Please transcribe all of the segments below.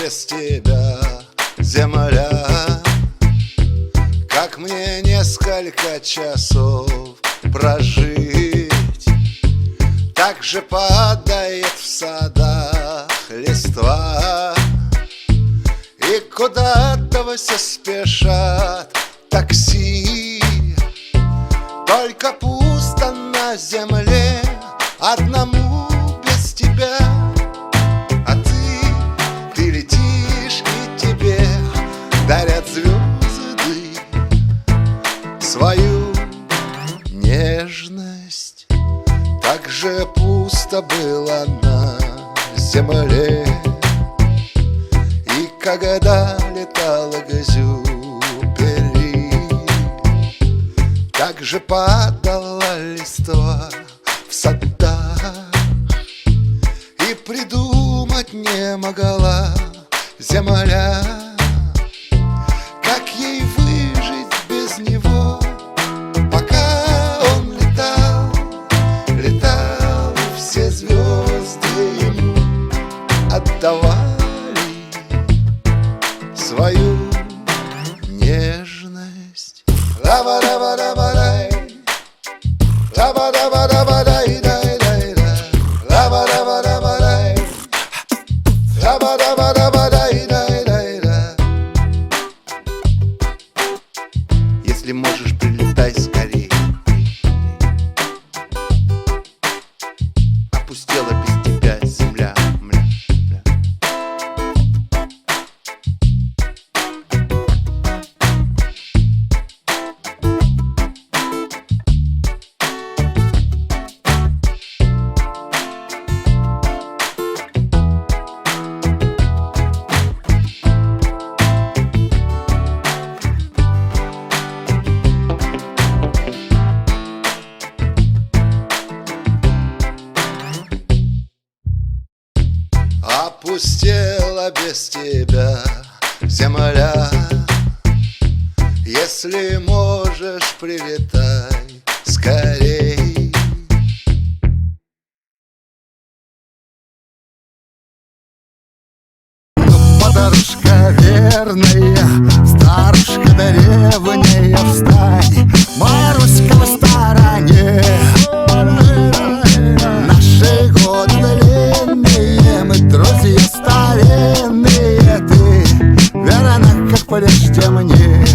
без тебя, земля. Как мне несколько часов прожить? Так же падает в садах листва, и куда-то все спешат такси. Только пусто на земле одному без тебя. А ты летишь, и тебе дарят звезды свою нежность. Так же пусто было на земле, и когда летала Экзюпери, так же падала листва в садах, и придумать не могла земля, как ей выжить без него. Пока он летал, летал, все звезды ему отдавали свою нежность. Ла-ба-ла-ба-ла-ба-лай, ла-ба-ла-ба-ла-ба-лай-лай-лай-лай, ла-ба-ла-ба-ла-ба-лай, ла-ба-ла-ба-ла-ба-лай-лай-лай-лай. Если можешь, прилетай скорей. Опустела без тебя земля, мля, мля. Опустела без тебя земля. Если можешь, прилетай скорей. Подружка верная, старушка древняя, встань, Маруська в стороне. Наши годы длинные, мы друзья старинные, ты верна, как прежде мне.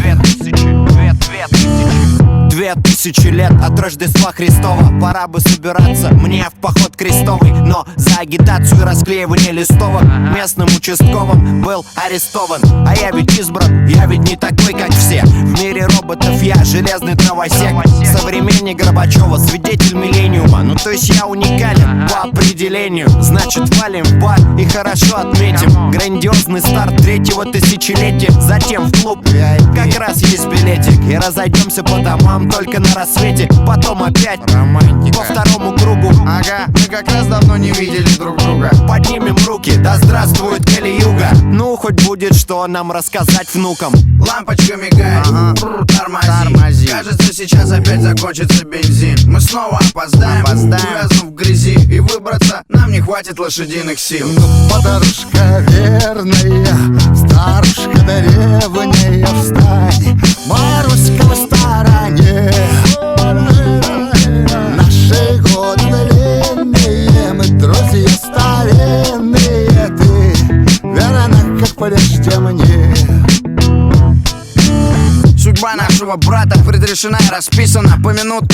2000 лет от Рождества Христова. Пора бы собираться мне в поход крестовый, но за агитацию и расклеивание листовок местным участковым был арестован. А я ведь избран, я ведь не такой, как все. В мире роботов я железный дровосек, современник Горбачева, свидетель миллениума. Ну то есть я уникален по определению. Значит валим в бар и хорошо отметим грандиозный старт третьего тысячелетия. Затем в клуб как раз есть билетик, и разойдемся по домам только на рассвете. Потом опять романтика по второму кругу. Ага, мы как раз давно не видели друг друга. Поднимем руки, да здравствует Кали-Юга. Ну, хоть будет что нам рассказать внукам. Лампочка мигает, тормози. Кажется, сейчас опять закончится бензин. Мы снова опоздаем, увязнув в грязи, и выбраться нам не хватит лошадиных сил. Подружка верная, старушка древняя, встань, Маруська в стороне. Наши годы длинные, мы друзья старинные, ты верна, как прежде мне. Судьба нашего брата предрешена и расписана поминутно.